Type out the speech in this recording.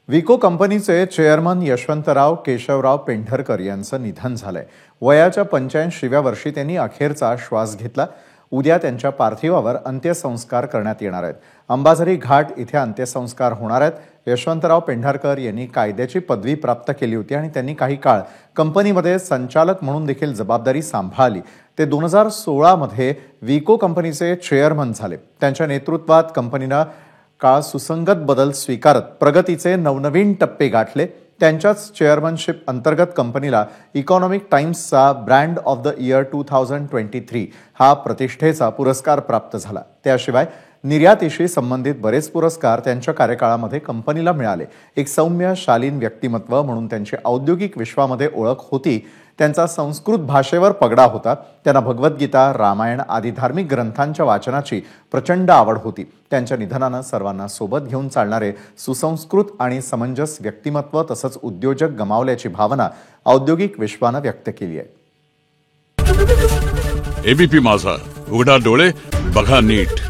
विको कंपनीचे चेअरमन यशवंतराव केशवराव पेंढरकर यांचं निधन झालंय। वयाच्या 85व्या वर्षी त्यांनी अखेरचा श्वास घेतला। उद्या त्यांच्या पार्थिवावर अंत्यसंस्कार करण्यात येणार आहेत। अंबाझरी घाट इथे अंत्यसंस्कार होणार आहेत। यशवंतराव पेंढरकर यांनी कायद्याची पदवी प्राप्त केली होती आणि त्यांनी काही काळ कंपनीमध्ये संचालक म्हणून देखील जबाबदारी सांभाळली। ते 2016 मध्ये विको कंपनीचे चेअरमन झाले। त्यांच्या नेतृत्वात कंपनीने काळ सुसंगत बदल स्वीकारत प्रगतीचे नवनवीन टप्पे गाठले। त्यांच्याच चेअरमनशिप अंतर्गत कंपनीला इकॉनॉमिक टाइम्सचा ब्रँड ऑफ द इयर 2023 हा प्रतिष्ठेचा पुरस्कार प्राप्त झाला। त्याशिवाय निर्यातीशी संबंधित बरेच पुरस्कार त्यांच्या कार्यकाळामध्ये कंपनीला मिळाले। एक सौम्य शालीन व्यक्तिमत्व म्हणून त्यांची औद्योगिक विश्वामध्ये ओळख होती। त्यांचा संस्कृत भाषेवर पगडा होता। त्यांना भगवद्गीता, रामायण आदी धार्मिक ग्रंथांच्या वाचनाची प्रचंड आवड होती। त्यांच्या निधनानं सर्वांना सोबत घेऊन चालणारे सुसंस्कृत आणि समंजस व्यक्तिमत्व तसंच उद्योजक गमावल्याची भावना औद्योगिक विश्वानं व्यक्त केली आहे। एबीपी माझा, उघडा डोळे बघा नीट।